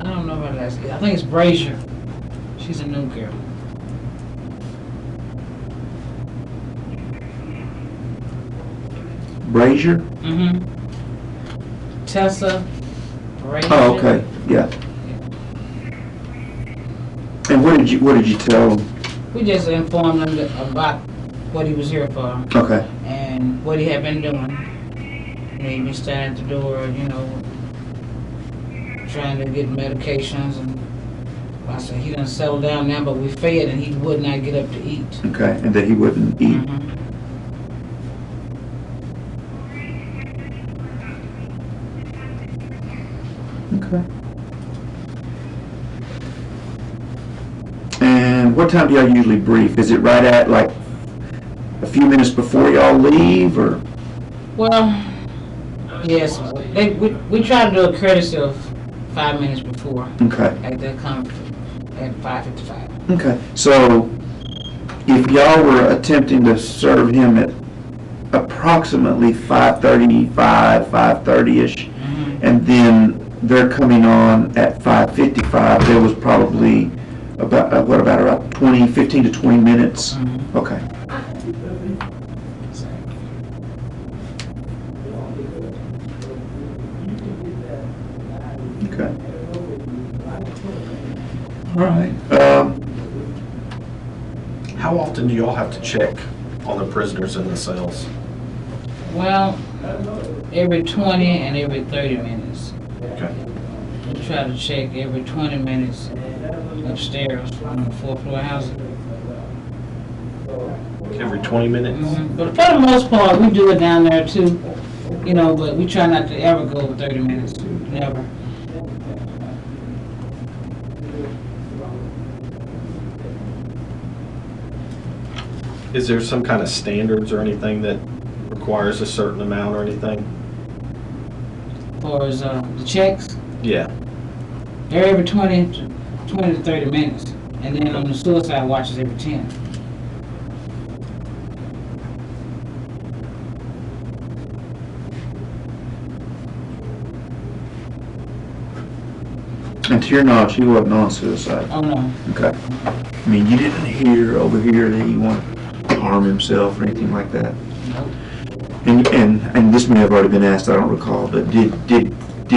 I don't know her last name. I think it's Brazier. She's a new girl. Brazier? Mm-hmm. Tessa Brazier. Oh, okay, yeah. And what did you tell them? We just informed them about what he was here for Okay, and what he had been doing. You know, he been standing at the door, you know, trying to get medications, and I said he done settled down now, but we fed and he would not get up to eat. Okay, and that he wouldn't eat. Mhm. Okay. And what time do y'all usually brief? Is it right at like a few minutes before y'all leave, or? Well, yes, we try to do a courtesy of 5 minutes before. Okay. Like they come at 5:55. Okay. So if y'all were attempting to serve him at approximately 5:35, 5:30ish, and then they're coming on at 5:55, there was probably about, about 15 to 20 minutes? Okay. Okay. All right. How often do y'all have to check on the prisoners in the cells? Well, every 20 and every 30 minutes. Okay. We try to check every 20 minutes upstairs on the 4th floor housing. Every 20 minutes? But for the most part, we do it down there too, you know, but we try not to ever go over 30 minutes, never. Is there some kind of standards or anything that requires a certain amount or anything? As far as the checks, Yeah. they're every 20 to 30 minutes. And then on the suicide watches every 10. And to your knowledge, he wasn't on suicide. Oh, no. Okay. I mean, you didn't hear over here that he wanted to harm himself or anything like that? Nope. And this may have already been asked, I don't recall, but did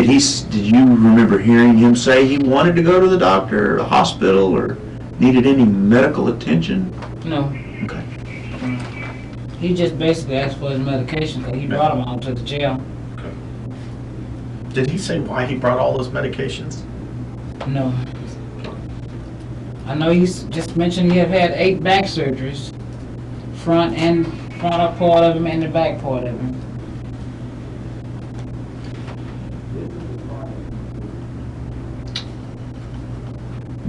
you remember hearing him say he wanted to go to the doctor or the hospital or needed any medical attention? No. Okay. He just basically asked for his medication because he brought him out to the jail. Did he say why he brought all those medications? No. I know he's just mentioned he have had 8 back surgeries, front part of him and the back part of him.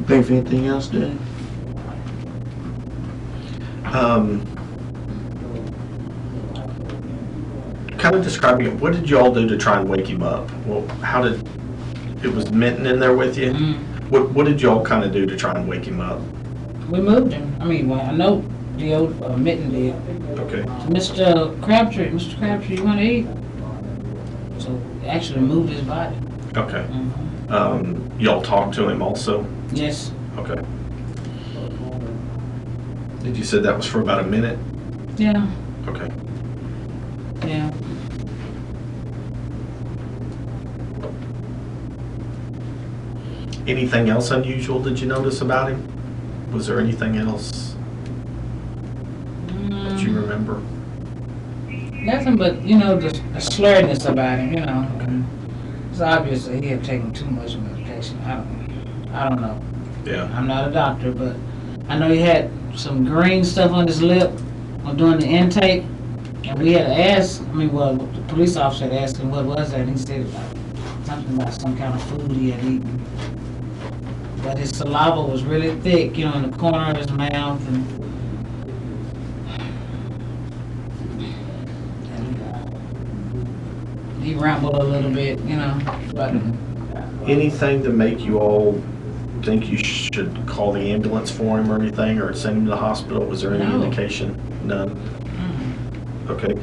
Think of anything else, Danny? Kind of describing it, what did y'all do to try and wake him up? Well, it was Minton in there with you? What did y'all kind of do to try and wake him up? We moved him. I mean, well, I know the old Mitten did. Okay. Mr. Crabtree, you want to eat? So actually moved his body. Okay. Y'all talked to him also? Yes. Okay. Did you say that was for about a minute? Yeah. Okay. Yeah. Anything else unusual did you notice about him? Was there anything else that you remember? Nothing but, you know, the slurredness about him, you know. It's obvious that he had taken too much medication. I don't know. Yeah. I'm not a doctor, but I know he had some green stuff on his lip during the intake. And we had to ask, the police officer had asked him what was that, and he said something about some kind of food he had eaten. But his saliva was really thick, you know, in the corner of his mouth, and he rambled a little bit, you know. But Anything to make you all think you should call the ambulance for him or anything, or send him to the hospital? Was there any No. indication? None? Okay.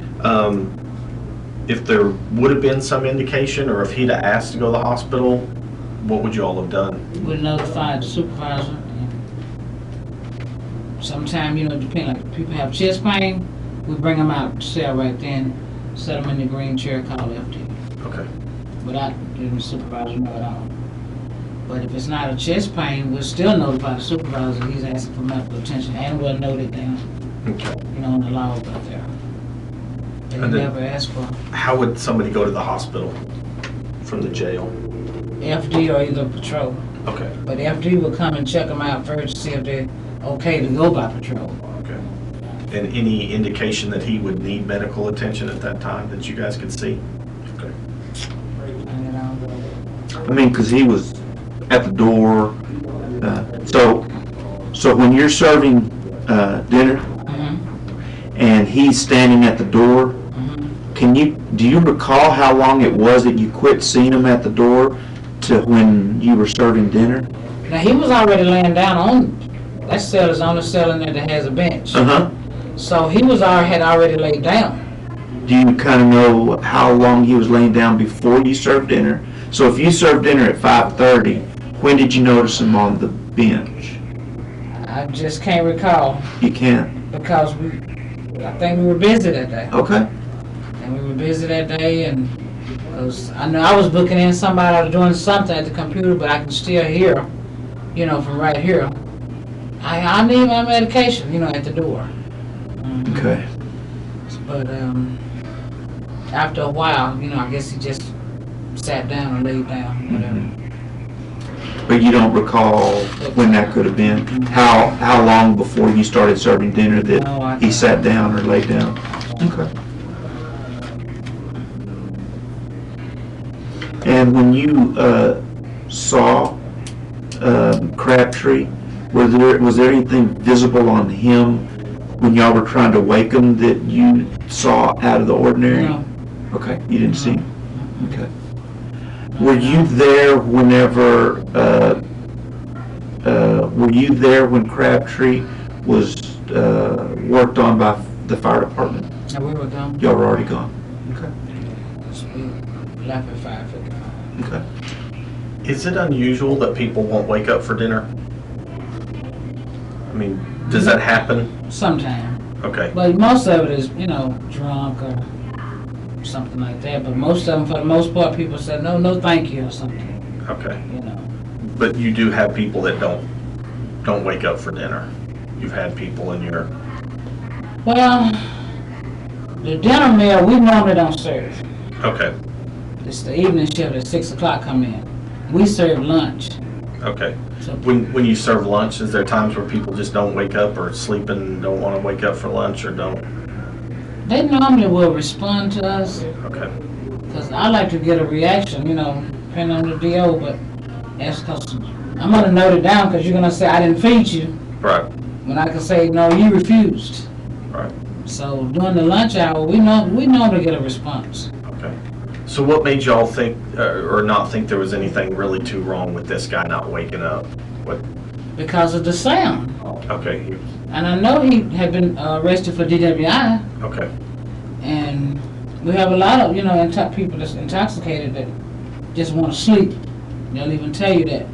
If there would have been some indication, or if he'd have asked to go to the hospital, what would you all have done? we notified the supervisor. Sometime, you know, depending, like if people have chest pain, we bring them out to cell right then, set them in the green chair, call FT. Okay. Without letting the supervisor know at all. But if it's not a chest pain, we'll still notify the supervisor he's asking for medical attention, and we'll note it down, Okay. you know, in the log out there. They And then- never asked for How would somebody go to the hospital from the jail? FD or either patrol. Okay, But FD will come and check them out first to see if they're okay to go by patrol. okay. And any indication that he would need medical attention at that time that you guys could see? Okay. And then I'll go. I mean, because he was at the door. So when you're serving dinner Mhm, and he's standing at the door, mhm. do you recall how long it was that you quit seeing him at the door to when you were serving dinner? Now, he was already laying down on, that cell is the only cell in there that has a bench. Uh-huh. So he had already laid down. Do you kind of know how long he was laying down before you served dinner? So if you served dinner at 5:30, when did you notice him on the bench? I just can't recall You can't. because I think we were busy that day. Okay. And we were busy that day, and because I know I was booking in somebody or doing something at the computer, but I can still hear, from right here. I need my medication, at the door. Okay. But after a while, I guess he just sat down and laid down, whatever. But you don't recall when that could have been? How long before you started serving dinner No, I that he don't. sat down or laid down? Okay. And when you saw Crabtree, was there anything visible on him when y'all were trying to wake him that you saw out of the ordinary? No. Okay, you didn't see him? Okay. Were you there when Crabtree was worked on by the fire department? And we were gone. Y'all were already gone? Okay. We left at 5:55. Okay. Is it unusual that people won't wake up for dinner? I mean, does that happen? Sometime. Okay, But most of it is, drunk or something like that. But most of them, for the most part, people said, no, thank you, or something, okay. you know. But you do have people that don't wake up for dinner. You've had people in your, Well, the dinner meal, we normally don't serve. okay, It's the evening shift at 6 o'clock come in. We serve lunch. okay. So When you serve lunch, is there times where people just don't wake up or sleep and don't want to wake up for lunch or don't? they normally will respond to us, Okay, because I like to get a reaction, depending on the DO, but that's because I'm going to note it down, because you're going to say, I didn't feed you, right, when I can say, no, you refused. right, So during the lunch hour, we normally get a response. okay. So what made y'all think, or not think there was anything really too wrong with this guy not waking up? What, Because of the sound. okay, And I know he had been arrested for DWI, okay, and we have a lot of, people that's intoxicated that just want to sleep. They'll even tell you that.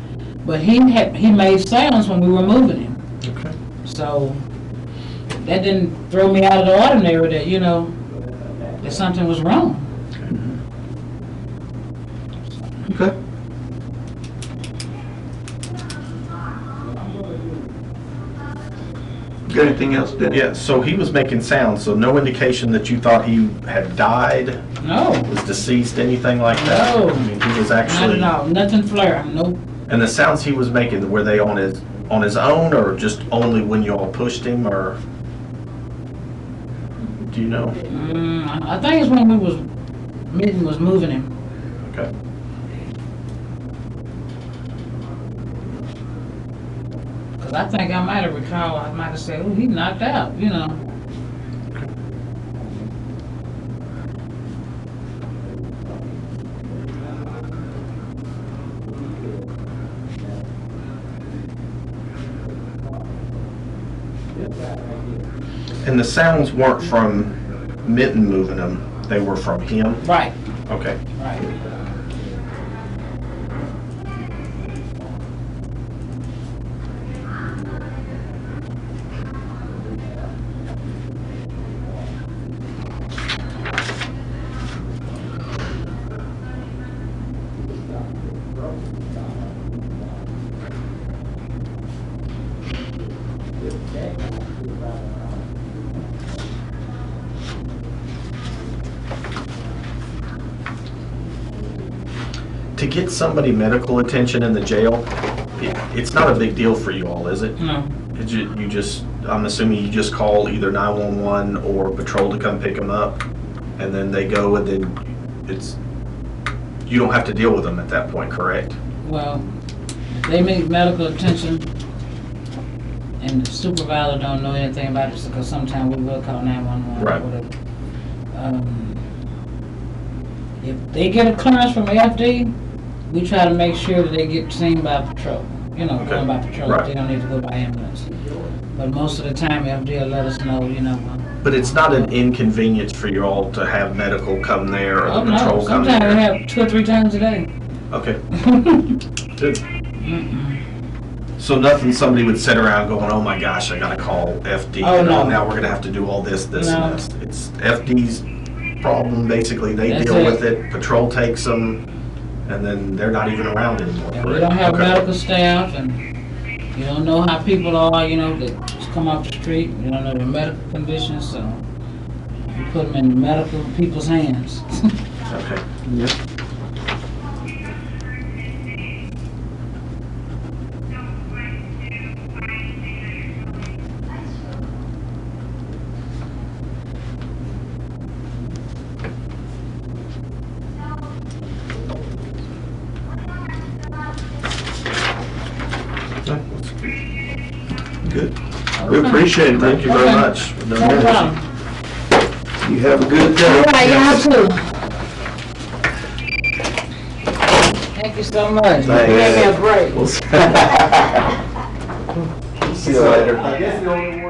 But he made sounds when we were moving him. okay. So that didn't throw me out of the ordinary that, that something was wrong. Okay. Got anything else, Dennis? Yeah, so he was making sounds, so no indication that you thought he had died, No, was deceased, anything like that? No. I mean, he was not actually, at all. Nothing flare. Nope. and the sounds he was making, were they on his own or just only when you all pushed him, or? Do you know? I think it's when Mitten was moving him. Okay. Because I think I might have said, oh, he knocked out, And the sounds weren't from Mitten moving him, they were from him? Right, Okay. right. get somebody medical attention in the jail, it's not a big deal for you all, is it? No. You just, I'm assuming you just call either 911 or patrol to come pick them up, and then they go, and then you don't have to deal with them at that point, correct? Well, they need medical attention, and the supervisor don't know anything about it, because sometimes we will call 911 Right. or whatever. If they get a clearance from FD, we try to make sure that they get seen by patrol. You know, Okay. going by patrol. Right. They don't need to go by ambulance. But most of the time, FD will let us know, you know. But it's not an inconvenience for you all to have medical come there or Oh, the no, patrol come sometimes we there? have 2 or 3 times a day. Okay, good. So nothing somebody would sit around going, oh my gosh, I gotta call FD. Oh, no. Now we're gonna have to do all this, No. and this. It's FD's problem, basically. They That's deal it. with it, patrol takes them, and then they're not even around anymore. And we correct? don't have Okay. medical staff, and you don't know how people are, you know, that just come off the street. You don't know their medical conditions, so you put them in medical people's hands. Okay. Yep. Good. We appreciate it. Thank you very Okay. much. No problem. You have a good day. All right, y'all too. Thank you so much. Thanks. Give me a break. See you later.